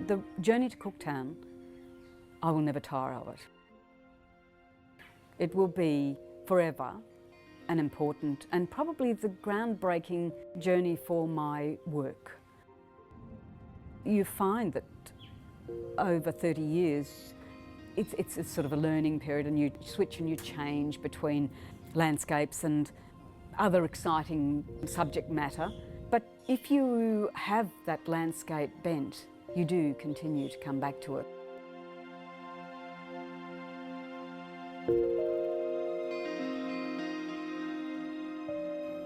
The journey to Cooktown, I will never tire of it. It will be forever an important and probably the groundbreaking journey for my work. You find that over 30 years, it's a sort of a learning period, and you switch and you change between landscapes and other exciting subject matter. But if you have that landscape bent, you do continue to come back to it.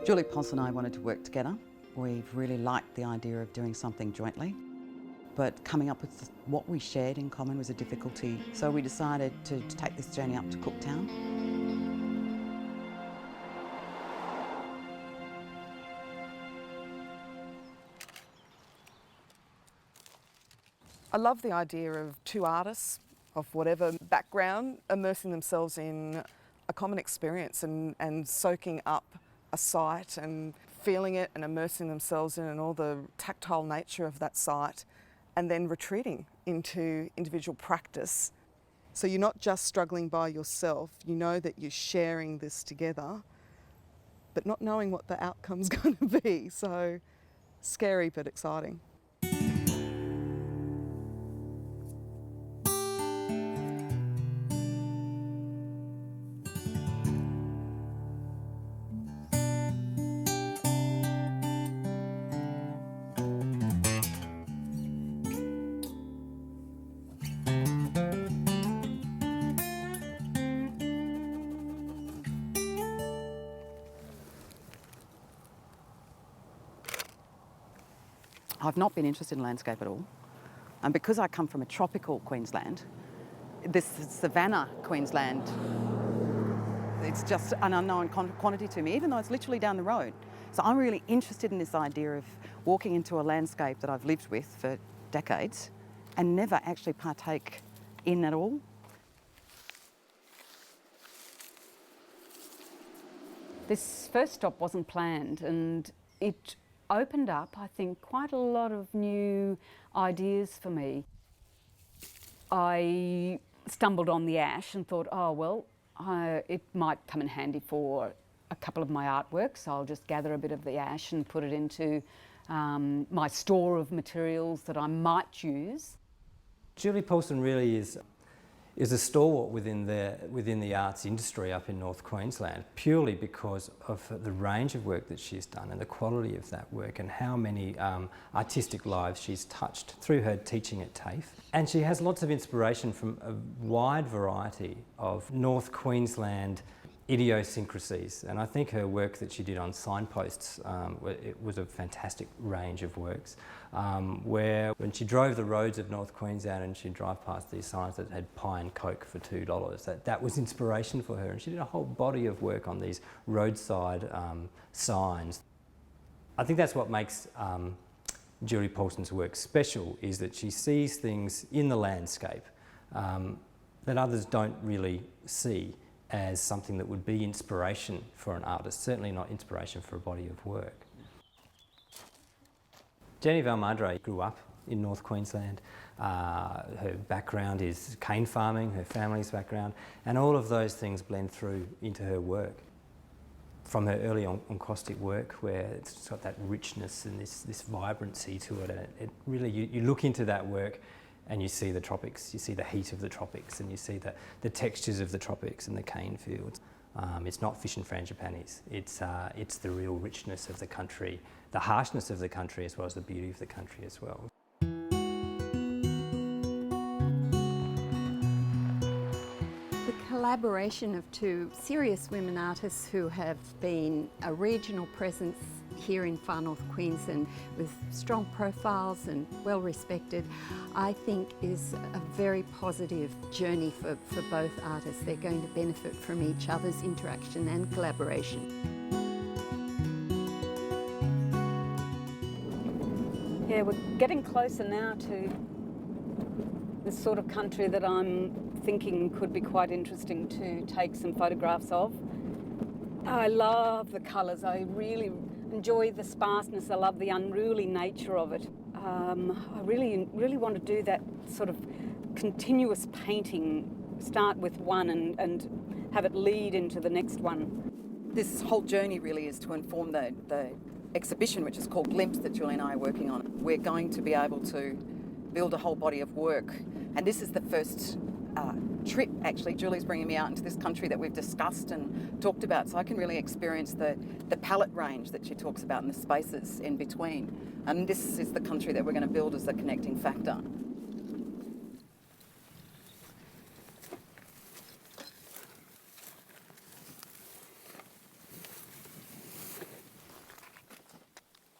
Julie Poulsen and I wanted to work together. We've really liked the idea of doing something jointly, but coming up with what we shared in common was a difficulty. So we decided to take this journey up to Cooktown. I love the idea of two artists of whatever background immersing themselves in a common experience and soaking up a site and feeling it and immersing themselves in all the tactile nature of that site, and then retreating into individual practice. So you're not just struggling by yourself, you know that you're sharing this together, but not knowing what the outcome's going to be. So scary but exciting. I've not been interested in landscape at all. And because I come from a tropical Queensland, this Savannah, Queensland, it's just an unknown quantity to me, even though it's literally down the road. So I'm really interested in this idea of walking into a landscape that I've lived with for decades and never actually partake in at all. This first stop wasn't planned, and it opened up, I think, quite a lot of new ideas for me. I stumbled on the ash and thought, oh well, it might come in handy for a couple of my artworks. I'll just gather a bit of the ash and put it into my store of materials that I might use. Julie Poulsen really is a stalwart within the arts industry up in North Queensland, purely because of the range of work that she's done and the quality of that work and how many artistic lives she's touched through her teaching at TAFE. And she has lots of inspiration from a wide variety of North Queensland idiosyncrasies, and I think her work that she did on signposts, it was a fantastic range of works, where when she drove the roads of North Queensland and she'd drive past these signs that had pie and coke for $2, that was inspiration for her, and she did a whole body of work on these roadside signs. I think that's what makes Julie Poulsen's work special, is that she sees things in the landscape that others don't really see as something that would be inspiration for an artist, certainly not inspiration for a body of work. Jenny Valmadre grew up in North Queensland. Her background is cane farming, her family's background, and all of those things blend through into her work. From her early encaustic work, where it's got that richness and this vibrancy to it, and it really, you look into that work and you see the tropics, you see the heat of the tropics, and you see the textures of the tropics and the cane fields. It's not fish and frangipanis, it's the real richness of the country, the harshness of the country, as well as the beauty of the country as well. The collaboration of two serious women artists who have been a regional presence here in far north Queensland with strong profiles and well respected, I think is a very positive journey for both artists. They're going to benefit from each other's interaction and collaboration. Yeah, we're getting closer now to the sort of country that I'm thinking could be quite interesting to take some photographs of. I love the colours. I really enjoy the sparseness. I love the unruly nature of it. I really want to do that sort of continuous painting, start with one and have it lead into the next one. This whole journey really is to inform the exhibition, which is called Glimpse, that Julie and I are working on. We're going to be able to build a whole body of work, and this is the first trip, actually. Julie's bringing me out into this country that we've discussed and talked about, so I can really experience the palette range that she talks about and the spaces in between. And this is the country that we're going to build as the connecting factor.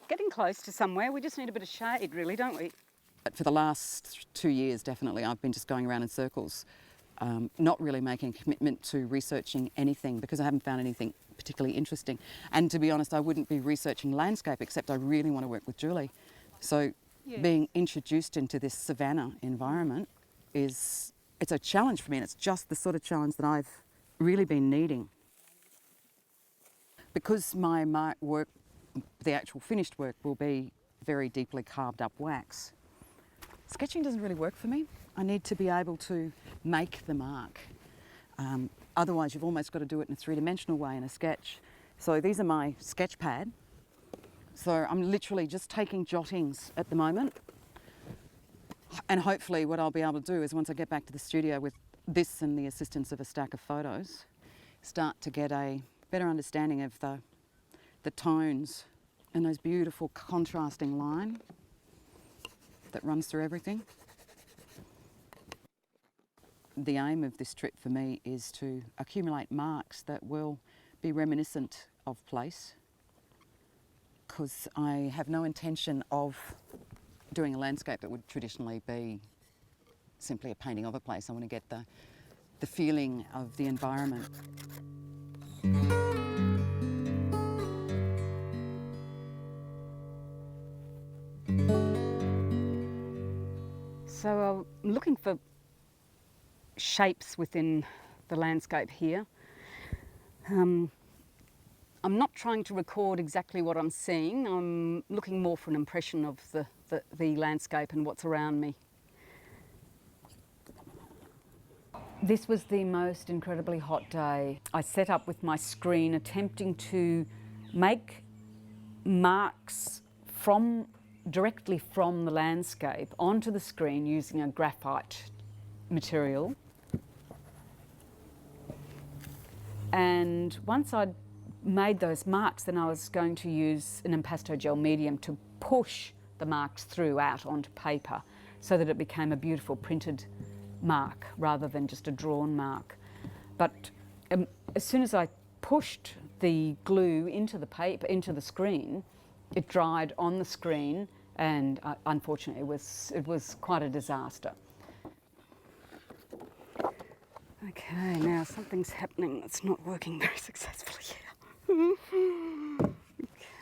Getting close to somewhere, we just need a bit of shade, really, don't we? But for the last 2 years, definitely, I've been just going around in circles, not really making a commitment to researching anything because I haven't found anything particularly interesting. And to be honest, I wouldn't be researching landscape, except I really want to work with Julie. So being introduced into this Savannah environment it's a challenge for me, and it's just the sort of challenge that I've really been needing. Because my work, the actual finished work, will be very deeply carved up wax, sketching doesn't really work for me. I need to be able to make the mark. Otherwise, you've almost got to do it in a three-dimensional way in a sketch. So these are my sketch pad. So I'm literally just taking jottings at the moment. And hopefully what I'll be able to do is, once I get back to the studio with this and the assistance of a stack of photos, start to get a better understanding of the tones and those beautiful contrasting line that runs through everything. The aim of this trip for me is to accumulate marks that will be reminiscent of place, because I have no intention of doing a landscape that would traditionally be simply a painting of a place. I want to get the feeling of the environment. So I'm looking for shapes within the landscape here. I'm not trying to record exactly what I'm seeing. I'm looking more for an impression of the landscape and what's around me. This was the most incredibly hot day. I set up with my screen, attempting to make marks directly from the landscape onto the screen using a graphite material. And once I'd made those marks, then I was going to use an impasto gel medium to push the marks through out onto paper so that it became a beautiful printed mark rather than just a drawn mark. But as soon as I pushed the glue into the paper, into the screen, it dried on the screen, and unfortunately it was quite a disaster. Okay, now something's happening that's not working very successfully here.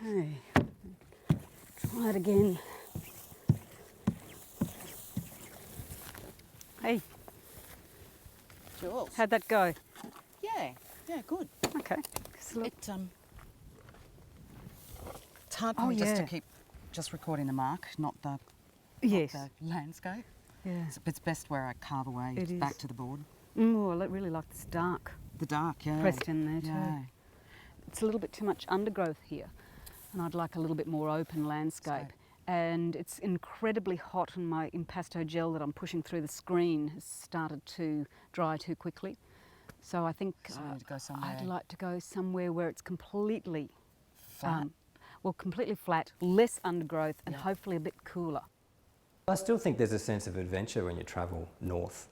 Okay, try it again. Hey, Jules. how'd that go? Yeah, good. Okay. It's hard for me just to keep just recording the mark, not the landscape. Yeah. It's best where I carve away back to the board. Oh, I really like this dark The dark, yeah. pressed in there too. Yeah. It's a little bit too much undergrowth here, and I'd like a little bit more open landscape. And it's incredibly hot, and my impasto gel that I'm pushing through the screen has started to dry too quickly. So I think I'd like to go somewhere where it's completely flat. Completely flat, less undergrowth, and hopefully a bit cooler. I still think there's a sense of adventure when you travel north.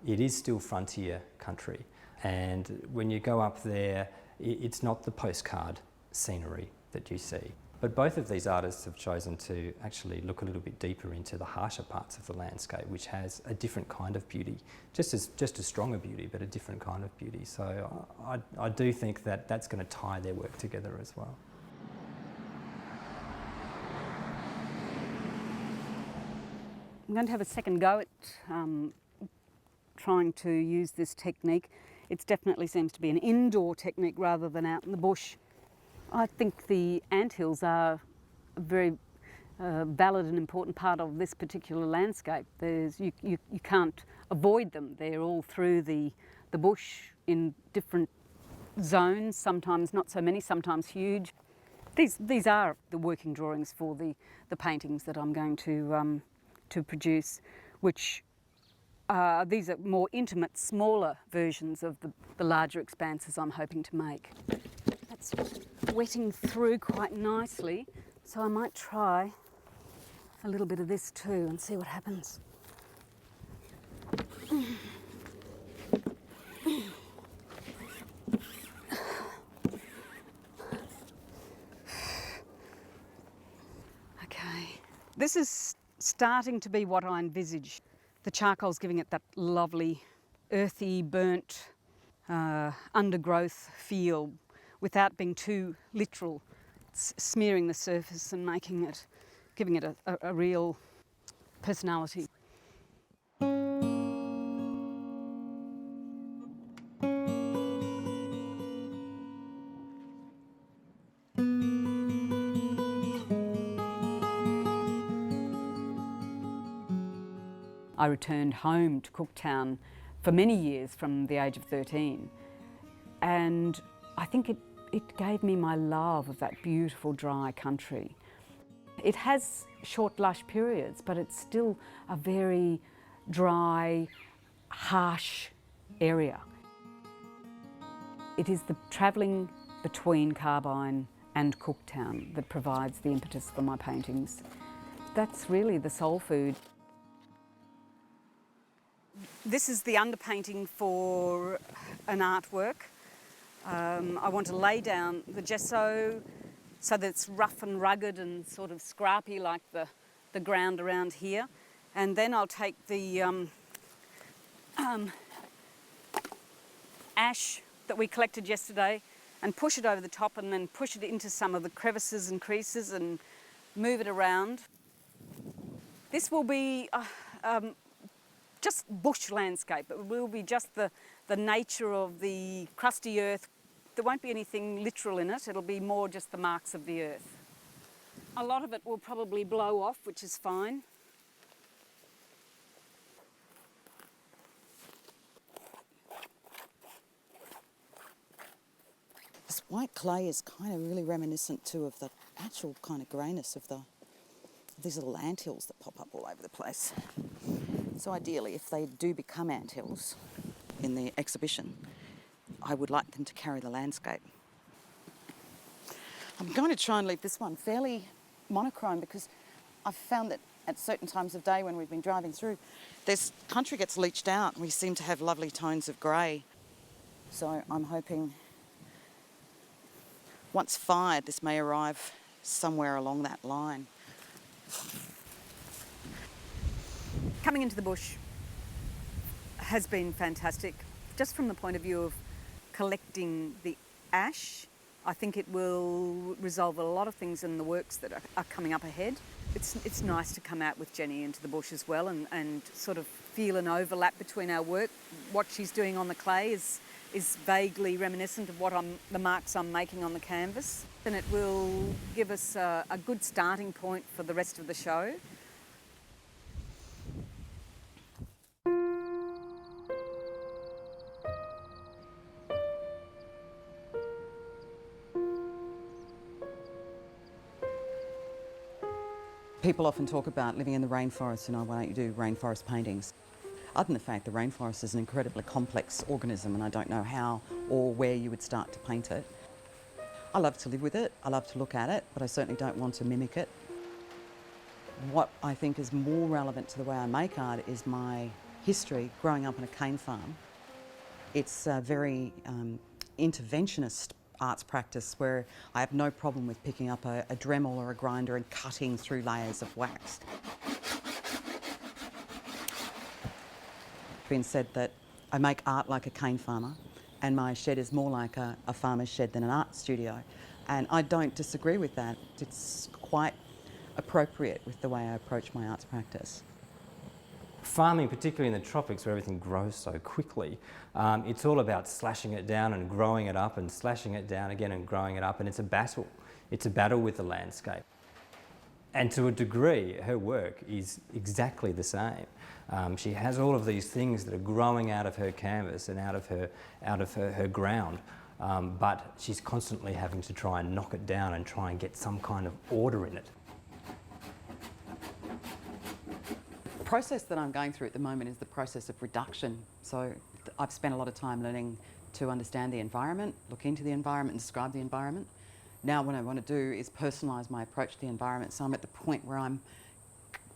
It is still frontier country, and when you go up there, it's not the postcard scenery that you see. But both of these artists have chosen to actually look a little bit deeper into the harsher parts of the landscape, which has a different kind of beauty, just as strong a beauty, but a different kind of beauty. So I do think that that's going to tie their work together as well. I'm going to have a second go at trying to use this technique. It definitely seems to be an indoor technique rather than out in the bush. I think the anthills are a very valid and important part of this particular landscape. You can't avoid them. They're all through the bush in different zones, sometimes not so many, sometimes huge. These are the working drawings for the paintings that I'm going to produce, which these are more intimate, smaller versions of the larger expanses I'm hoping to make. That's wetting through quite nicely, so I might try a little bit of this too and see what happens. Okay, this is starting to be what I envisaged. The charcoal's giving it that lovely earthy, burnt, undergrowth feel without being too literal. It's smearing the surface and giving it a real personality. I returned home to Cooktown for many years from the age of 13, and I think it gave me my love of that beautiful dry country. It has short lush periods, but it's still a very dry, harsh area. It is the travelling between Carbine and Cooktown that provides the impetus for my paintings. That's really the soul food. This is the underpainting for an artwork. I want to lay down the gesso so that it's rough and rugged and sort of scrappy like the ground around here. And then I'll take the ash that we collected yesterday and push it over the top, and then push it into some of the crevices and creases and move it around. This will be just bush landscape. It will be just the nature of the crusty earth. There won't be anything literal in it. It'll be more just the marks of the earth. A lot of it will probably blow off, which is fine. This white clay is kind of really reminiscent too of the natural kind of greyness of these little anthills that pop up all over the place. So ideally, if they do become anthills in the exhibition, I would like them to carry the landscape. I'm going to try and leave this one fairly monochrome because I've found that at certain times of day when we've been driving through, this country gets leached out and we seem to have lovely tones of grey. So I'm hoping once fired, this may arrive somewhere along that line. Coming into the bush has been fantastic, just from the point of view of collecting the ash. I think it will resolve a lot of things in the works that are coming up ahead. It's nice to come out with Jenny into the bush as well and sort of feel an overlap between our work. What she's doing on the clay is vaguely reminiscent of the marks I'm making on the canvas, and it will give us a good starting point for the rest of the show. People often talk about living in the rainforest, why don't you do rainforest paintings? Other than the fact the rainforest is an incredibly complex organism and I don't know how or where you would start to paint it. I love to live with it, I love to look at it, but I certainly don't want to mimic it. What I think is more relevant to the way I make art is my history growing up on a cane farm. It's a very interventionist arts practice where I have no problem with picking up a Dremel or a grinder and cutting through layers of wax. It's been said that I make art like a cane farmer and my shed is more like a farmer's shed than an art studio, and I don't disagree with that. It's quite appropriate with the way I approach my arts practice. farming, particularly in the tropics where everything grows so quickly, it's all about slashing it down and growing it up and slashing it down again and growing it up, and it's a battle. It's a battle with the landscape. And to a degree, her work is exactly the same. She has all of these things that are growing out of her canvas and out of her ground, but she's constantly having to try and knock it down and try and get some kind of order in it. The process that I'm going through at the moment is the process of reduction. So I've spent a lot of time learning to understand the environment, look into the environment and describe the environment. Now what I want to do is personalise my approach to the environment, so I'm at the point where I'm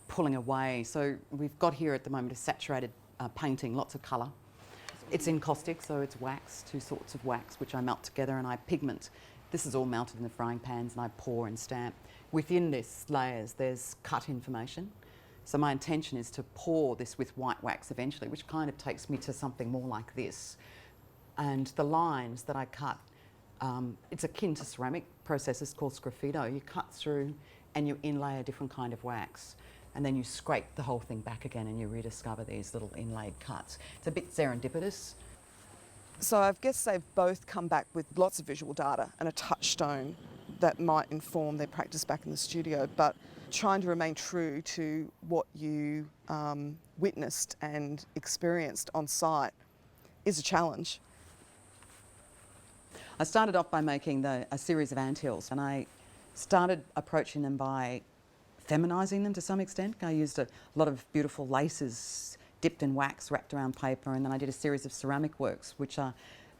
pulling away. So we've got here at the moment a saturated painting, lots of colour. It's encaustic, so it's wax, two sorts of wax, which I melt together and I pigment. This is all melted in the frying pans and I pour and stamp. Within this layers there's cut information. So my intention is to pour this with white wax eventually, which kind of takes me to something more like this. And the lines that I cut, it's akin to ceramic processes called sgraffito. You cut through and you inlay a different kind of wax, and then you scrape the whole thing back again and you rediscover these little inlaid cuts. It's a bit serendipitous. So I guess they've both come back with lots of visual data and a touchstone that might inform their practice back in the studio, but trying to remain true to what you witnessed and experienced on site is a challenge. I started off by making a series of anthills, and I started approaching them by feminising them to some extent. I used a lot of beautiful laces dipped in wax, wrapped around paper, and then I did a series of ceramic works which are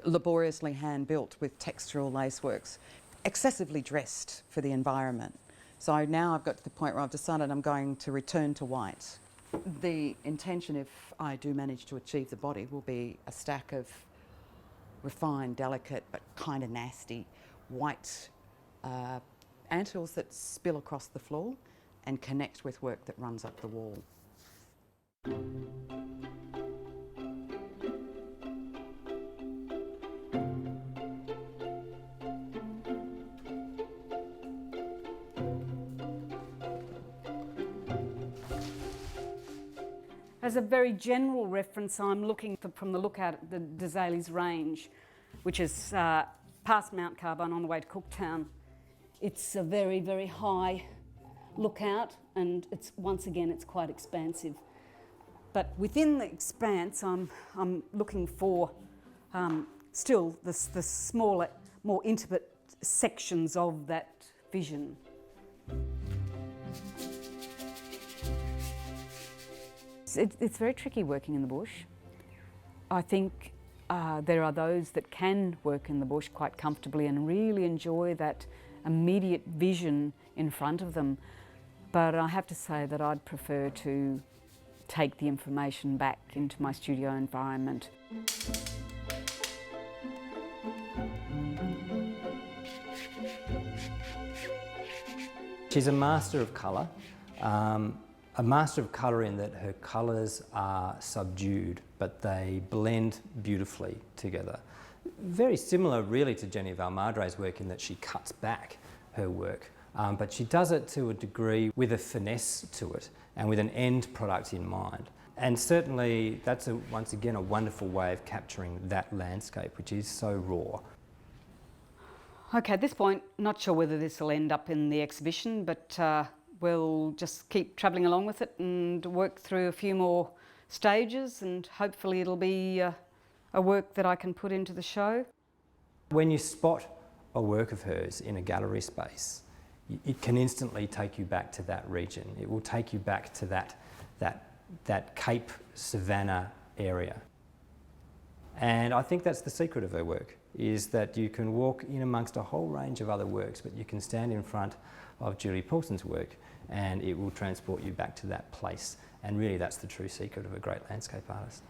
laboriously hand-built with textural lace works, excessively dressed for the environment. So now I've got to the point where I've decided I'm going to return to white. The intention, if I do manage to achieve the body, will be a stack of refined, delicate, but kind of nasty white anthills that spill across the floor and connect with work that runs up the wall. As a very general reference, I'm looking from the lookout at the Disraeli's Range, which is past Mount Carbine on the way to Cooktown. It's a very, very high lookout, and once again it's quite expansive. But within the expanse, I'm looking for still the smaller, more intimate sections of that vision. It's very tricky working in the bush. I think there are those that can work in the bush quite comfortably and really enjoy that immediate vision in front of them. But I have to say that I'd prefer to take the information back into my studio environment. She's a master of colour. A master of colour in that her colours are subdued, but they blend beautifully together. Very similar really to Jenny Valmadre's work in that she cuts back her work, but she does it to a degree with a finesse to it and with an end product in mind. And certainly that's once again a wonderful way of capturing that landscape, which is so raw. Okay, at this point, not sure whether this will end up in the exhibition, but we'll just keep travelling along with it and work through a few more stages, and hopefully it'll be a work that I can put into the show. When you spot a work of hers in a gallery space, it can instantly take you back to that region. It will take you back to that Cape Savannah area. And I think that's the secret of her work, is that you can walk in amongst a whole range of other works, but you can stand in front of Julie Poulsen's work and it will transport you back to that place. And really that's the true secret of a great landscape artist.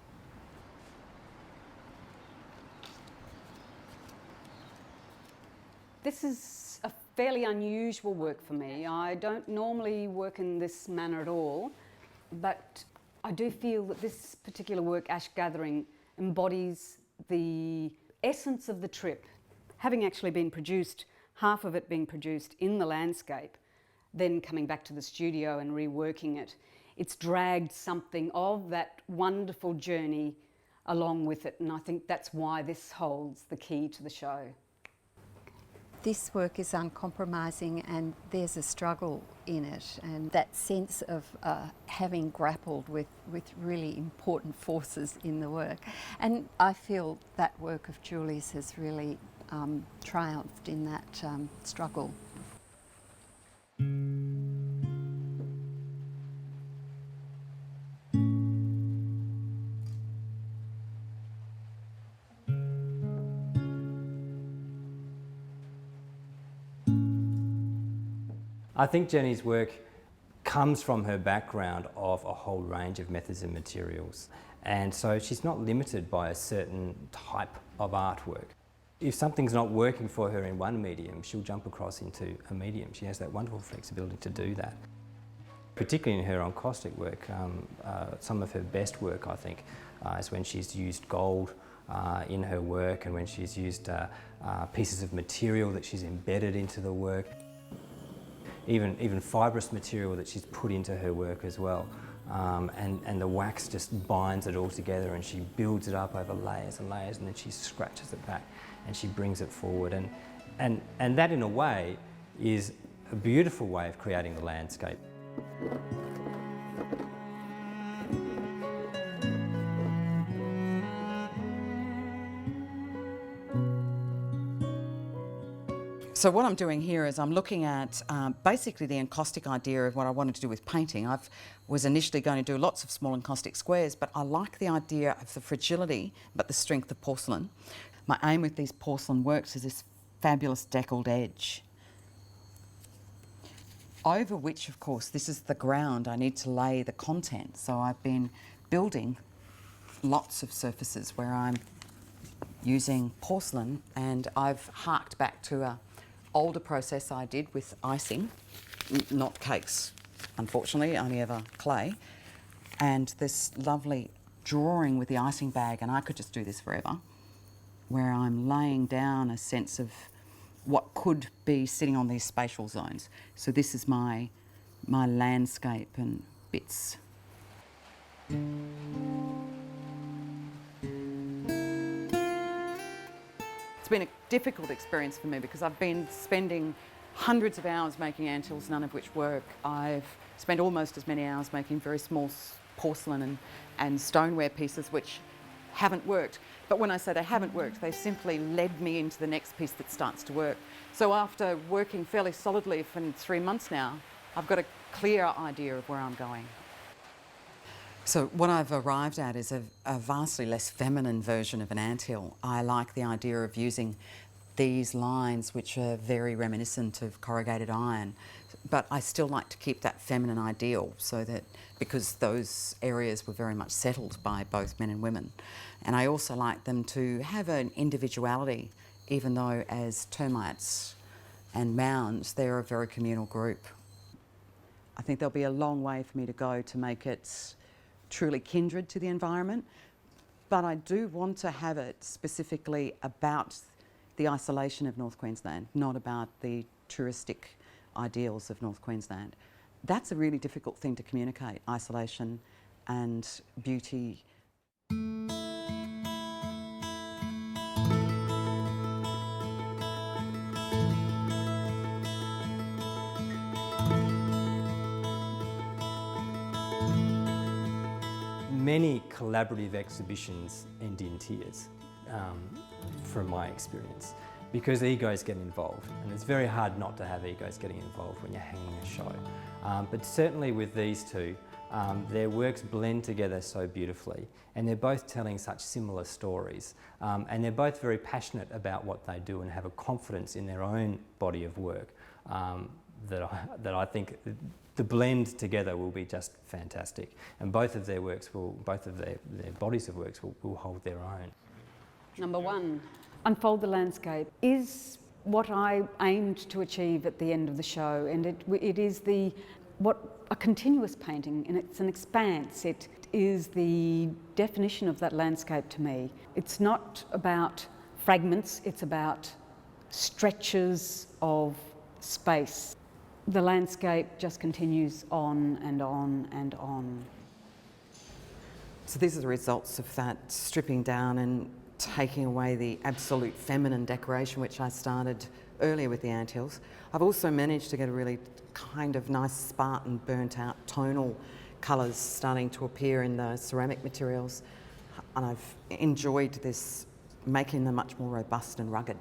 This is a fairly unusual work for me. I don't normally work in this manner at all, but I do feel that this particular work, Ash Gathering, embodies the essence of the trip. Having actually been produced, half of it being produced in the landscape, then coming back to the studio and reworking it. it's dragged something of that wonderful journey along with it, and I think that's why this holds the key to the show. This work is uncompromising and there's a struggle in it, and that sense of having grappled with really important forces in the work. And I feel that work of Julie's has really triumphed in that struggle. I think Jenny's work comes from her background of a whole range of methods and materials, and so she's not limited by a certain type of artwork. If something's not working for her in one medium, she'll jump across into a medium. She has that wonderful flexibility to do that. Particularly in her encaustic work, some of her best work, I think, is when she's used gold in her work, and when she's used pieces of material that she's embedded into the work. Even fibrous material that she's put into her work as well. And the wax just binds it all together, and she builds it up over layers and layers, and then she scratches it back and she brings it forward. And that, in a way, is a beautiful way of creating the landscape. So what I'm doing here is I'm looking at basically the encaustic idea of what I wanted to do with painting. I was initially going to do lots of small encaustic squares, but I like the idea of the fragility but the strength of porcelain. My aim with these porcelain works is this fabulous deckled edge, over which, of course, this is the ground I need to lay the content. So I've been building lots of surfaces where I'm using porcelain, and I've harked back to a older process I did with icing, not cakes, unfortunately, only ever clay, and this lovely drawing with the icing bag, and I could just do this forever, where I'm laying down a sense of what could be sitting on these spatial zones. So this is my landscape and bits. It's been a difficult experience for me because I've been spending hundreds of hours making anthills, none of which work. I've spent almost as many hours making very small porcelain and stoneware pieces which haven't worked. But when I say they haven't worked, they simply led me into the next piece that starts to work. So after working fairly solidly for 3 months now, I've got a clear idea of where I'm going. So what I've arrived at is a vastly less feminine version of an anthill. I like the idea of using these lines which are very reminiscent of corrugated iron, but I still like to keep that feminine ideal, so that, because those areas were very much settled by both men and women. And I also like them to have an individuality, even though as termites and mounds, they're a very communal group. I think there'll be a long way for me to go to make it truly kindred to the environment, but I do want to have it specifically about the isolation of North Queensland, not about the touristic ideals of North Queensland. That's a really difficult thing to communicate, isolation and beauty. Many collaborative exhibitions end in tears, from my experience, because egos get involved, and it's very hard not to have egos getting involved when you're hanging a show. But certainly with these two, their works blend together so beautifully, and they're both telling such similar stories, and they're both very passionate about what they do and have a confidence in their own body of work that I think the blend together will be just fantastic, and both of their works both of their bodies of works will hold their own. Number one, Unfold the Landscape is what I aimed to achieve at the end of the show, and it is a continuous painting, and it's an expanse. It is the definition of that landscape to me. It's not about fragments, it's about stretches of space. The landscape just continues on and on and on. So these are the results of that stripping down and taking away the absolute feminine decoration which I started earlier with the anthills. I've also managed to get a really kind of nice Spartan burnt out tonal colours starting to appear in the ceramic materials, and I've enjoyed this, making them much more robust and rugged.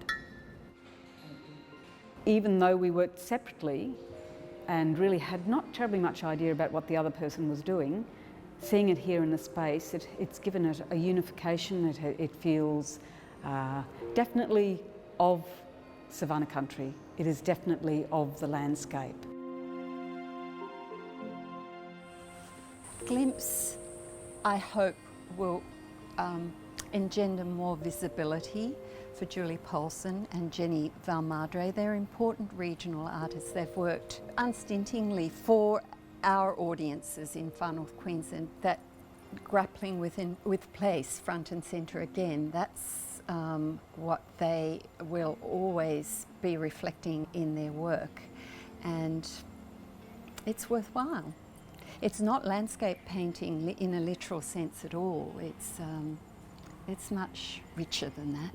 Even though we worked separately and really had not terribly much idea about what the other person was doing, seeing it here in the space, it's given it a unification. It feels definitely of Savannah country. It is definitely of the landscape. Glimpse, I hope, will engender more visibility for Julie Poulsen and Jenny Valmadre. They're important regional artists. They've worked unstintingly for our audiences in Far North Queensland, that grappling with place front and centre again. That's what they will always be reflecting in their work, and it's worthwhile. It's not landscape painting in a literal sense at all. It's much richer than that.